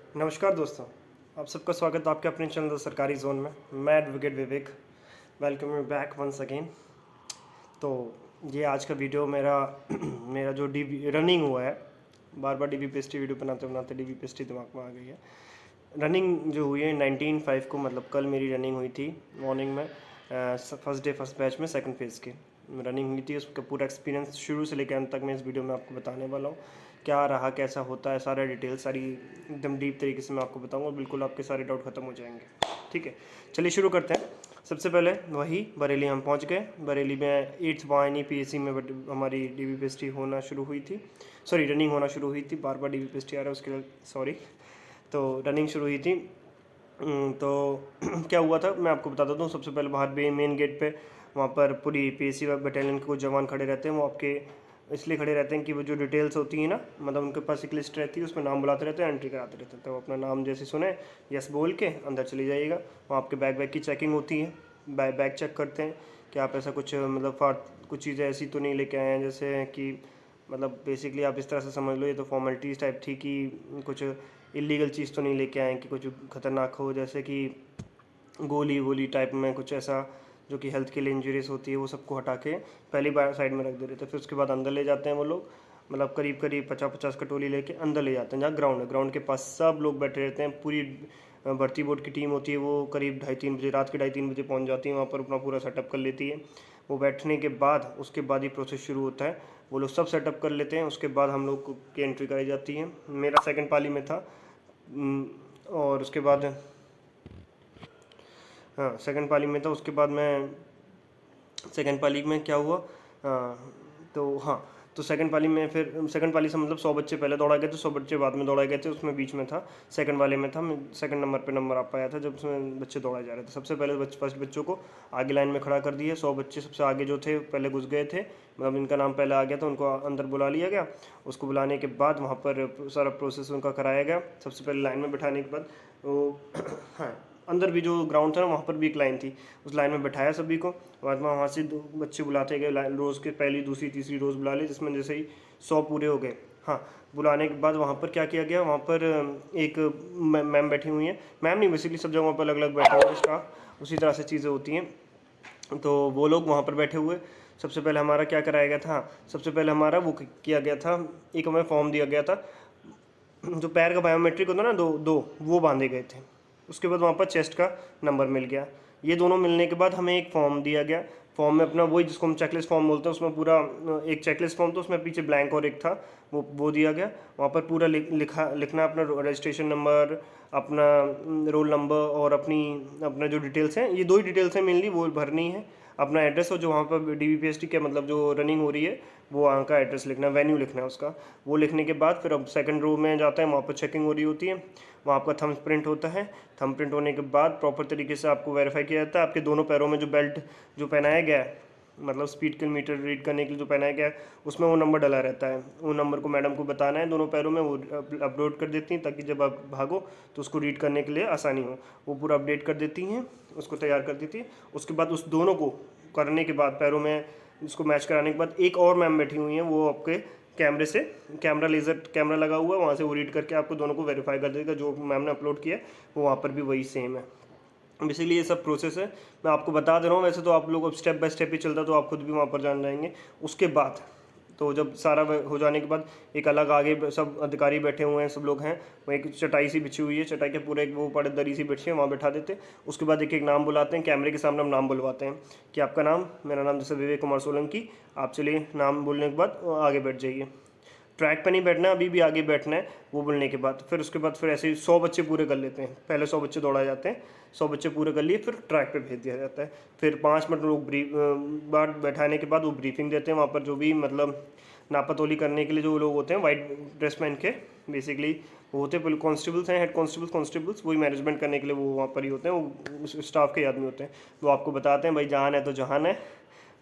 नमस्कार दोस्तों, आप सबका स्वागत है आपके अपने चैनल द सरकारी जोन में। मैं advocate Vivek, welcome you back once again. तो ये आज का वीडियो मेरा मेरा जो डी रनिंग हुआ है, बार बार DBPST वीडियो बनाते बनाते DBPST दिमाग में आ गई है। रनिंग जो हुई है 19/5 को, मतलब कल मेरी रनिंग हुई थी मॉर्निंग में, फर्स्ट डे फर्स्ट बैच में सेकंड फेज़ की रनिंग हुई थी। उसका पूरा एक्सपीरियंस शुरू से लेकर अंत तक मैं इस वीडियो में आपको बताने वाला हूँ। क्या रहा, कैसा होता है, सारा डिटेल सारी एकदम डीप तरीके से मैं आपको बताऊँगा। बिल्कुल आपके सारे डाउट खत्म हो जाएंगे। ठीक है, चलिए शुरू करते हैं। सबसे पहले वही बरेली हम पहुंच गए। बरेली में 8th वाहिनी PSC में हमारी DBPST होना शुरू हुई थी, सॉरी रनिंग होना शुरू हुई थी। बार बार DBPST आ रहा है उसके लिए सॉरी। तो रनिंग शुरू हुई थी। तो क्या हुआ था मैं आपको बता देता हूँ। सबसे पहले बाहर मेन गेट पे वहाँ पर पूरी PSC बटालियन के कुछ जवान खड़े रहते हैं। वो आपके इसलिए खड़े रहते हैं कि वो जो डिटेल्स होती हैं ना, मतलब उनके पास एक लिस्ट रहती है, उसमें नाम बुलाते रहते हैं, एंट्री कराते रहते हैं। तो अपना नाम जैसे सुने यस बोल के अंदर चली जाइएगा। वहाँ आपके बैग की चेकिंग होती है, बैग चेक करते हैं कि आप ऐसा कुछ मतलब कुछ चीज़ें ऐसी तो नहीं लेके आए हैं जैसे कि, मतलब बेसिकली आप इस तरह से समझ लो, ये तो फॉर्मेलिटीज़ टाइप थी कि कुछ इलीगल चीज़ तो नहीं लेके आए कि कुछ ख़तरनाक हो, जैसे कि गोली वोली टाइप में कुछ ऐसा जो कि हेल्थ के लिए इंजurious होती है। वो सबको हटा के पहली बार साइड में रख दे रहे थे। फिर उसके बाद अंदर ले जाते हैं वो लोग, मतलब करीब करीब 50-50 कटोरी लेके अंदर ले जाते हैं जहाँ ग्राउंड है। ग्राउंड के पास सब लोग बैठे रहते हैं। पूरी भर्ती बोर्ड की टीम होती है, वो करीब 2:30-3 बजे, रात के 2:30-3 बजे पहुँच जाती है वहाँ पर, अपना पूरा सेटअप कर लेती है। वो बैठने के बाद उसके बाद ही प्रोसेस शुरू होता है। वो लोग सब सेटअप कर लेते हैं, उसके बाद हम लोग की एंट्री कराई जाती है। मेरा सेकंड पाली में था। और उसके बाद हाँ सेकंड पाली में था। उसके बाद मैं सेकंड पाली में क्या हुआ, तो सेकंड पाली में फिर सेकंड पाली से मतलब 100 बच्चे पहले दौड़ा गए थे, 100 बच्चे बाद में दौड़ाए गए थे। उसमें बीच में था, सेकंड वाले में था मैं, सेकंड नंबर पे नंबर आ पाया था जब उसमें बच्चे दौड़ाए जा रहे थे। सबसे पहले फर्स्ट बच्चों को आगे लाइन में खड़ा कर दिया। 100 बच्चे सबसे आगे जो थे पहले घुस गए थे, मतलब इनका नाम पहले आ गया था, उनको अंदर बुला लिया गया। उसको बुलाने के बाद वहाँ पर सारा प्रोसेस उनका कराया गया। सबसे पहले लाइन में बैठाने के बाद वो हाँ, अंदर भी जो ग्राउंड था ना, वहाँ पर भी एक लाइन थी, उस लाइन में बैठाया सभी को। बाद में वहाँ से 2 बच्चे बुलाते गए, रोज़ के पहली दूसरी तीसरी रोज़ बुला ली, जिसमें जैसे ही 100 पूरे हो गए। हाँ, बुलाने के बाद वहाँ पर क्या किया गया, वहाँ पर एक मैम बैठी हुई हैं, मैम नहीं बेसिकली सब जगहों पर अलग अलग बैठा हुआ है स्टाफ, उसी तरह से चीज़ें होती हैं। तो वो लोग वहाँ पर बैठे हुए। सबसे पहले हमारा क्या कराया गया था, सबसे पहले हमारा वो किया गया था, एक हमें फॉर्म दिया गया था। जो पैर का बायोमेट्रिक होता है ना, दो वो बांधे गए थे। उसके बाद वहाँ पर चेस्ट का नंबर मिल गया। ये दोनों मिलने के बाद हमें एक फॉर्म दिया गया। फॉर्म में अपना वही जिसको हम चेकलिस्ट फॉर्म बोलते हैं, उसमें पूरा एक चेकलिस्ट फॉर्म, तो उसमें पीछे ब्लैंक और एक था, वो दिया गया। वहाँ पर पूरा लिखना अपना रजिस्ट्रेशन नंबर, अपना रोल नंबर और अपना जो डिटेल्स हैं, ये 2 ही डिटेल्स हैं मेनली, वो भरनी है। अपना एड्रेस और जो वहाँ पर DBPST के मतलब जो रनिंग हो रही है वो वहाँ का एड्रेस लिखना, वेन्यू लिखना है उसका। वो लिखने के बाद फिर अब सेकंड रो में जाते हैं, वहाँ पर चेकिंग हो रही होती है। वहाँ आपका थंब प्रिंट होता है। थंब प्रिंट होने के बाद प्रॉपर तरीके से आपको वेरीफाई किया जाता है। आपके दोनों पैरों में जो बेल्ट जो पहनाया गया है, मतलब स्पीड किलोमीटर रीड करने के लिए जो पहनाया गया है, उसमें वो नंबर डला रहता है। वो नंबर को मैडम को बताना है दोनों पैरों में, वो अपलोड कर देती हैं ताकि जब आप भागो तो उसको रीड करने के लिए आसानी हो। वो पूरा अपडेट कर देती हैं, उसको तैयार कर देती है। उसके बाद उस दोनों को करने के बाद पैरों में उसको मैच कराने के बाद एक और मैम बैठी हुई हैं, वो आपके कैमरे से, कैमरा लेज़र कैमरा लगा हुआ है, वहाँ से वो रीड करके आपको दोनों को वेरीफाई कर देगा। जो मैम ने अपलोड किया है वो वहाँ पर भी वही सेम है। बेसिकली ये सब प्रोसेस है, मैं आपको बता दे रहा हूँ। वैसे तो आप लोग अब स्टेप बाय स्टेप ही चलता, तो आप खुद भी वहाँ पर जान जाएंगे। उसके बाद तो जब सारा हो जाने के बाद एक अलग आगे सब अधिकारी बैठे हुए हैं, सब लोग हैं, वहाँ एक चटाई सी बिछी हुई है, चटाई के पूरे एक वो पड़े दरी सी बिछी है, वहाँ बैठा देते हैं। उसके बाद एक एक नाम बुलाते हैं, कैमरे के सामने हम नाम बुलवाते हैं कि आपका नाम, मेरा नाम जैसे विवेक कुमार सोलंकी, आप चलिए नाम बोलने के बाद आगे बैठ जाइए। ट्रैक पे नहीं बैठना है, अभी भी आगे बैठना है वो बोलने के बाद। फिर उसके बाद फिर ऐसे ही 100 बच्चे पूरे कर लेते हैं। पहले 100 बच्चे दौड़ाए जाते हैं, 100 बच्चे पूरे कर लिए, फिर ट्रैक पे भेज दिया जाता है। फिर 5 मिनट लोग बाद बैठाने के बाद वो ब्रीफिंग देते हैं। वहाँ पर जो भी मतलब नापातोली करने के लिए जो लोग होते हैं वाइट ड्रेस पहन के, बेसिकली वो होते हैं कॉन्स्टेबल्स हैं, हेड कॉन्स्टेबल्स वही मैनेजमेंट करने के लिए वो वहाँ पर ही होते हैं। वो स्टाफ के आदमी होते हैं। वो आपको बताते हैं भाई जहान है तो जहान है,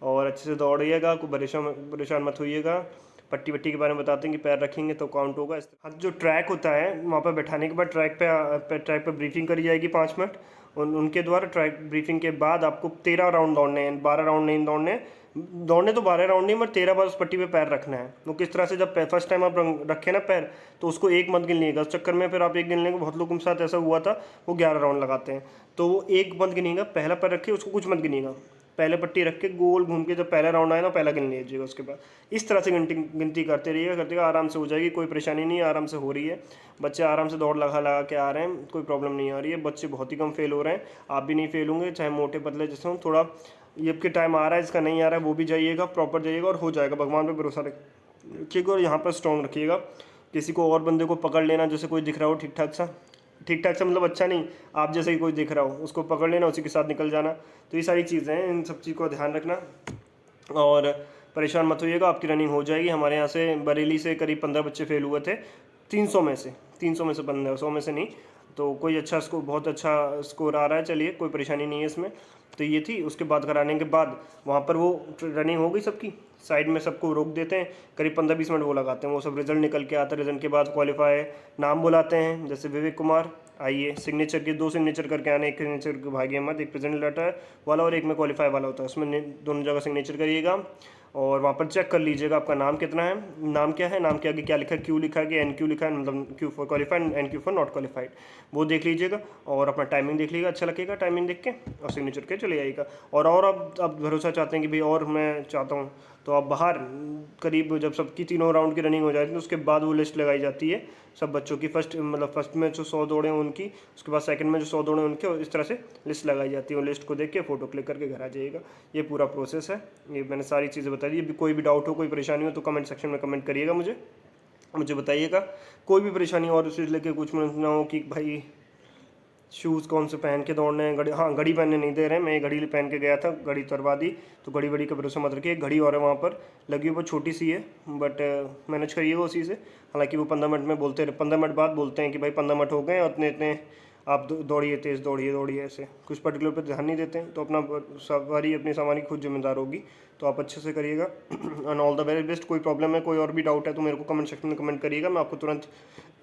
और अच्छे से दौड़िएगा, कोई परेशान मत होइएगा। पट्टी वट्टी के बारे में बताते हैं कि पैर रखेंगे तो काउंट होगा। हाँ, जो ट्रैक होता है वहाँ पर बैठाने के बाद ट्रैक पे ब्रीफिंग करी जाएगी 5 मिनट। उनके द्वारा ट्रैक ब्रीफिंग के बाद आपको 13 राउंड दौड़ने हैं, 12 राउंड नहीं दौड़ने हैं, दौड़ने तो 12 राउंड नहीं, मगर 13 बार उस पट्टी पे पैर रखना है। वो किस तरह से, जब फर्स्ट टाइम आप रखे ना पैर, तो उसको एक मत गिनिएगा, उस चक्कर में फिर आप एक गिन लेंगे। बहुत लोगों के साथ ऐसा हुआ था, वो 11 राउंड लगाते हैं। तो वो एक मत गिनिएगा, पहला पैर रखिए, उसको कुछ मत गिनिएगा, पहले पट्टी रख के गोल घूम के जब पहला राउंड आए ना, पहला गिन लीजिएगा। उसके बाद इस तरह से गिनती करते रहिएगा, आराम से हो जाएगी, कोई परेशानी नहीं है, आराम से हो रही है। बच्चे आराम से दौड़ लगा लगा के आ रहे हैं, कोई प्रॉब्लम नहीं आ रही है। बच्चे बहुत ही कम फेल हो रहे हैं, आप भी नहीं फेल होंगे, चाहे मोटे पतले जैसे हों। थोड़ा ये के टाइम आ रहा है, इसका नहीं आ रहा है, वो भी जाइएगा, प्रॉपर जाइएगा और हो जाएगा। भगवान पे भरोसा रखिएगा और यहाँ पर स्ट्रॉन्ग रखिएगा। किसी को और बंदे को पकड़ लेना, जैसे कोई दिख रहा हो ठीक ठाक सा मतलब अच्छा नहीं, आप जैसे ही कोई दिख रहा हो उसको पकड़ लेना, उसी के साथ निकल जाना। तो ये सारी चीज़ें हैं, इन सब चीज़ को ध्यान रखना और परेशान मत होइएगा, आपकी रनिंग हो जाएगी। हमारे यहाँ से बरेली से करीब 15 बच्चे फेल हुए थे, 300 में से 15, 100 में से नहीं। तो कोई अच्छा स्कोर, बहुत अच्छा स्कोर आ रहा है, चलिए कोई परेशानी नहीं है इसमें। तो ये थी, उसके बाद कराने के बाद वहाँ पर वो रनिंग हो गई सबकी, साइड में सबको रोक देते हैं, करीब 15-20 मिनट वो लगाते हैं, वो सब रिजल्ट निकल के आता है। रिजल्ट के बाद क्वालिफाई, नाम बुलाते हैं, जैसे विवेक कुमार आइए, सिग्नेचर के 2 सिग्नेचर करके आने, एक सिग्नेचर भागी अहमद, एक प्रेजेंट लेटर वाला और एक में क्वालिफाई वाला होता है, उसमें दोनों जगह सिग्नेचर करिएगा और वहाँ पर चेक कर लीजिएगा आपका नाम कितना है, नाम क्या है, नाम के आगे क्या लिखा है, क्यू लिखा है कि NQ लिखा है, मतलब Q for qualified, NQ for not qualified, वो देख लीजिएगा और अपना टाइमिंग देख लीजिएगा, अच्छा लगेगा टाइमिंग देख के, और सिग्नेचर के चले आइएगा। और आप भरोसा चाहते हैं कि भाई और मैं चाहता हूँ, तो आप बाहर करीब जब सबकी 3 राउंड की रनिंग हो जाती है, उसके बाद वो लिस्ट लगाई जाती है सब बच्चों की, फर्स्ट में जो 100 दौड़े हैं उनकी, उसके बाद सेकंड में जो 100 दौड़े हैं उनके, और इस तरह से लिस्ट लगाई जाती है। वो लिस्ट को देख के फ़ोटो क्लिक करके घर आ जाइएगा। ये पूरा प्रोसेस है, ये मैंने सारी चीज़ें बता दी। कोई भी डाउट हो, कोई परेशानी हो तो कमेंट सेक्शन में कमेंट करिएगा, मुझे बताइएगा। कोई भी परेशानी और उससे लेके कुछ ना हो कि भाई शूज़ कौन से पहन के दौड़ने हैं, घड़ी पहनने नहीं दे रहे हैं। मैं घड़ी पहन के गया था, घड़ी उतरवा दी, तो घड़ी का भरोसा मत रखिए। घड़ी और है वहाँ पर लगी, वो छोटी सी है, बट मैनेज करिएगा उसी से। हालांकि वो 15 मिनट में 15 मिनट बाद बोलते हैं कि भाई 15 मिनट हो गए और इतने आप दौड़िए, तेज़ दौड़िए, ऐसे कुछ पर्टिकुलर पर ध्यान नहीं देते हैं। तो अपनी सवारी खुद जिम्मेदार होगी, तो आप अच्छे से करिएगा। And all the very best. कोई प्रॉब्लम है, कोई और भी डाउट है तो मेरे को कमेंट सेक्शन में कमेंट करिएगा, मैं आपको तुरंत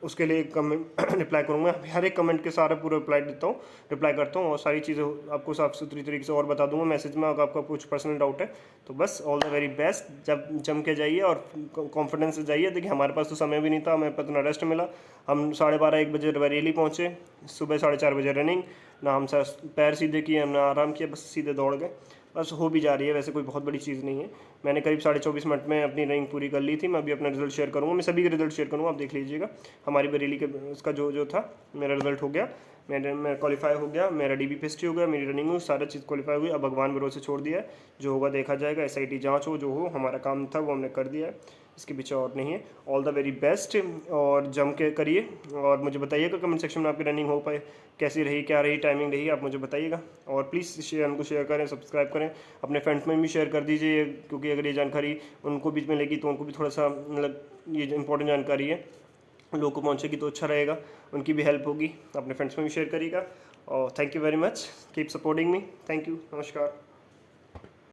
उसके लिए कमेंट रिप्लाई करूँगा। हर एक कमेंट के सारा पूरा रिप्लाई करता हूँ और सारी चीज़ें आपको साफ सुथरी तरीके से और बता दूंगा मैसेज में, अगर आपका कुछ पर्सनल डाउट है तो। बस ऑल द वेरी बेस्ट, जब जम के जाइए और कॉन्फिडेंस से जाइए। देखिए हमारे पास तो समय भी नहीं था, हमें इतना रेस्ट मिला। हम 12:30-1 बजे बरेली पहुँचे, सुबह 4:30 बजे रनिंग, ना हम पैर सीधे किए, हमने आराम किया, बस सीधे दौड़ गए। बस हो भी जा रही है, वैसे कोई बहुत बड़ी चीज़ नहीं है। मैंने करीब 24.5 मिनट में अपनी रनिंग पूरी कर ली थी। मैं अभी अपना रिजल्ट शेयर करूँगा, मैं सभी के रिजल्ट शेयर करूँगा, आप देख लीजिएगा। हमारी बरेली के उसका जो था, मेरा रिजल्ट हो गया, मैं क्वालिफाई हो गया, मेरा DB पेस्ट हो गया, मेरी रनिंग हुई, सारा चीज़ क्वालिफाई हुई। अब भगवान भरोसे छोड़ दिया है, जो होगा देखा जाएगा। SIT जाँच हो, जो हो, हमारा काम था वो हमने कर दिया है, इसके पीछे और नहीं है। ऑल द वेरी बेस्ट, और जम के करिए और मुझे बताइएगा कमेंट सेक्शन में आपकी रनिंग हो पाए कैसी रही, क्या रही, टाइमिंग रही, आप मुझे बताइएगा। और प्लीज़ चैनल को शेयर करें, सब्सक्राइब करें, अपने फ्रेंड्स में भी शेयर कर दीजिए, क्योंकि अगर ये जानकारी उनको भी मिलेगी तो उनको भी थोड़ा सा, मतलब ये इंपॉर्टेंट जानकारी है, लोगों को पहुँचेगी तो अच्छा रहेगा, उनकी भी हेल्प होगी। अपने फ्रेंड्स में भी शेयर करिएगा। और thank you very much, keep supporting me. Thank you, नमस्कार।